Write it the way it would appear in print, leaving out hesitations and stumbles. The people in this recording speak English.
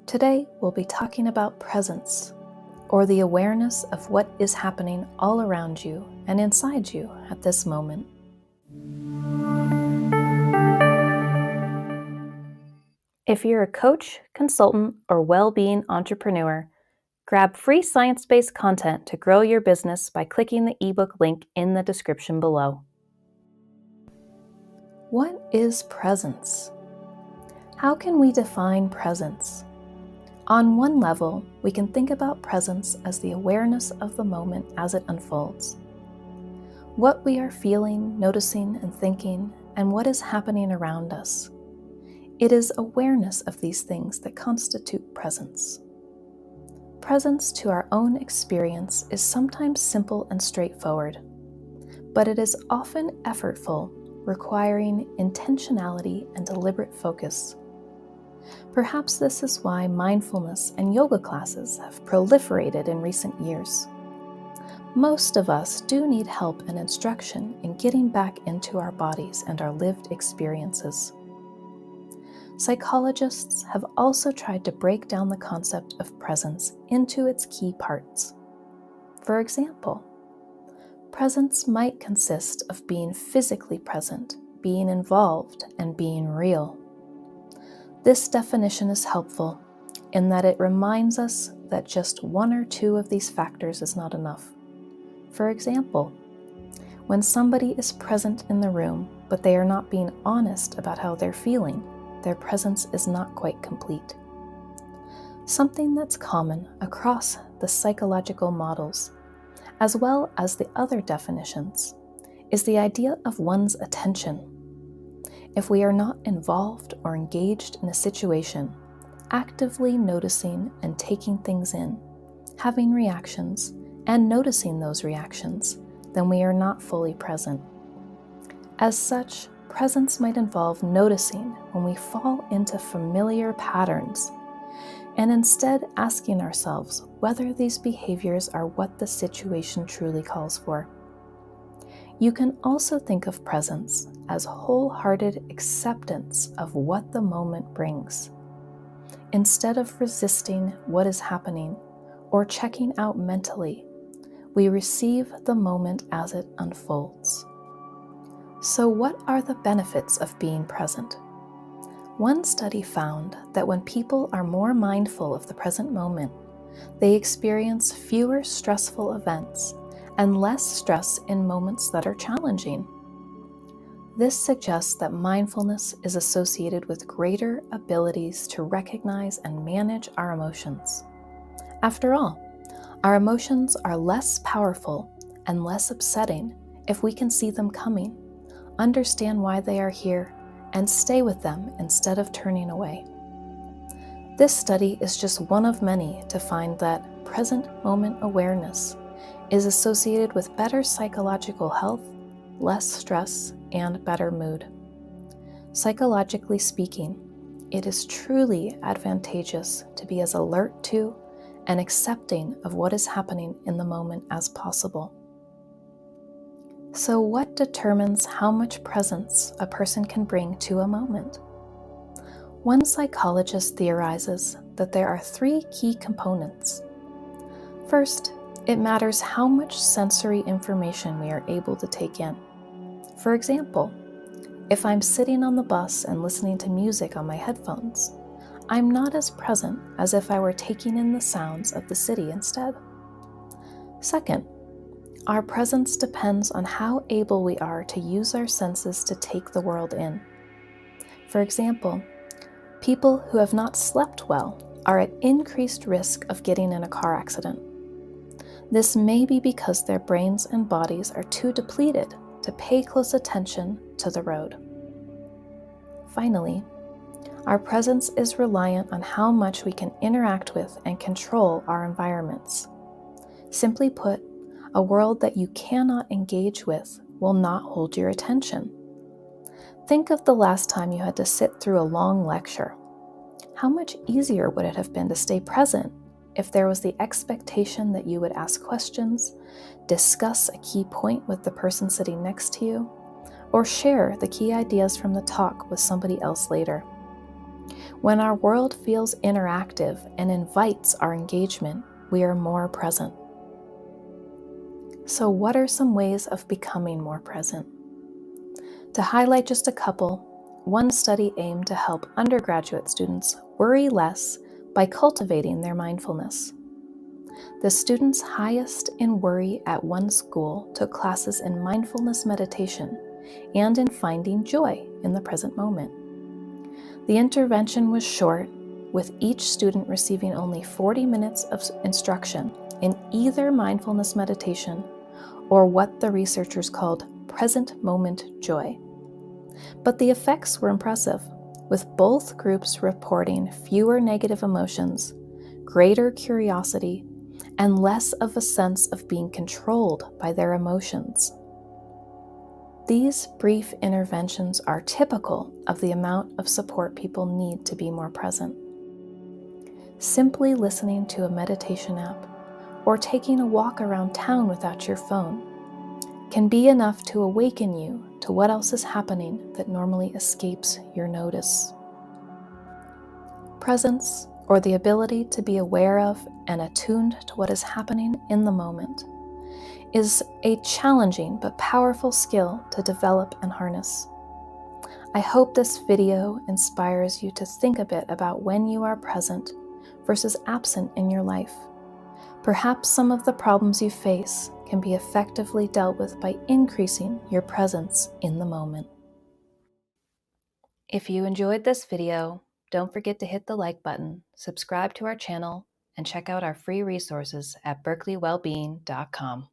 Today, we'll be talking about presence, or the awareness of what is happening all around you and inside you at this moment. If you're a coach, consultant, or well-being entrepreneur, grab free science-based content to grow your business by clicking the ebook link in the description below. What is presence? How can we define presence? On one level, we can think about presence as the awareness of the moment as it unfolds. What we are feeling, noticing, and thinking, and what is happening around us. It is awareness of these things that constitute presence. Presence to our own experience is sometimes simple and straightforward, but it is often effortful, requiring intentionality and deliberate focus. Perhaps this is why mindfulness and yoga classes have proliferated in recent years. Most of us do need help and instruction in getting back into our bodies and our lived experiences. Psychologists have also tried to break down the concept of presence into its key parts. For example, presence might consist of being physically present, being involved, and being real. This definition is helpful in that it reminds us that just one or two of these factors is not enough. For example, when somebody is present in the room, but they are not being honest about how they're feeling, their presence is not quite complete. Something that's common across the psychological models, as well as the other definitions, is the idea of one's attention. If we are not involved or engaged in a situation, actively noticing and taking things in, having reactions, and noticing those reactions, then we are not fully present. As such, presence might involve noticing when we fall into familiar patterns, and instead asking ourselves whether these behaviors are what the situation truly calls for. You can also think of presence as wholehearted acceptance of what the moment brings. Instead of resisting what is happening or checking out mentally, we receive the moment as it unfolds. So what are the benefits of being present? One study found that when people are more mindful of the present moment, they experience fewer stressful events and less stress in moments that are challenging. This suggests that mindfulness is associated with greater abilities to recognize and manage our emotions. After all, our emotions are less powerful and less upsetting if we can see them coming, understand why they are here, and stay with them instead of turning away. This study is just one of many to find that present moment awareness is associated with better psychological health, less stress, and better mood. Psychologically speaking, it is truly advantageous to be as alert to and accepting of what is happening in the moment as possible. So what determines how much presence a person can bring to a moment? One psychologist theorizes that there are three key components. First, it matters how much sensory information we are able to take in. For example, if I'm sitting on the bus and listening to music on my headphones, I'm not as present as if I were taking in the sounds of the city instead. Second, our presence depends on how able we are to use our senses to take the world in. For example, people who have not slept well are at increased risk of getting in a car accident. This may be because their brains and bodies are too depleted to pay close attention to the road. Finally, our presence is reliant on how much we can interact with and control our environments. Simply put, a world that you cannot engage with will not hold your attention. Think of the last time you had to sit through a long lecture. How much easier would it have been to stay present if there was the expectation that you would ask questions, discuss a key point with the person sitting next to you, or share the key ideas from the talk with somebody else later? When our world feels interactive and invites our engagement, we are more present. So, what are some ways of becoming more present? To highlight just a couple, one study aimed to help undergraduate students worry less by cultivating their mindfulness. The students highest in worry at one school took classes in mindfulness meditation and in finding joy in the present moment. The intervention was short, with each student receiving only 40 minutes of instruction in either mindfulness meditation or what the researchers called present moment joy. But the effects were impressive, with both groups reporting fewer negative emotions, greater curiosity, and less of a sense of being controlled by their emotions. These brief interventions are typical of the amount of support people need to be more present. Simply listening to a meditation app or taking a walk around town without your phone can be enough to awaken you to what else is happening that normally escapes your notice. Presence, or the ability to be aware of and attuned to what is happening in the moment, is a challenging but powerful skill to develop and harness. I hope this video inspires you to think a bit about when you are present versus absent in your life. Perhaps some of the problems you face can be effectively dealt with by increasing your presence in the moment. If you enjoyed this video, don't forget to hit the like button, subscribe to our channel, and check out our free resources at berkeleywellbeing.com.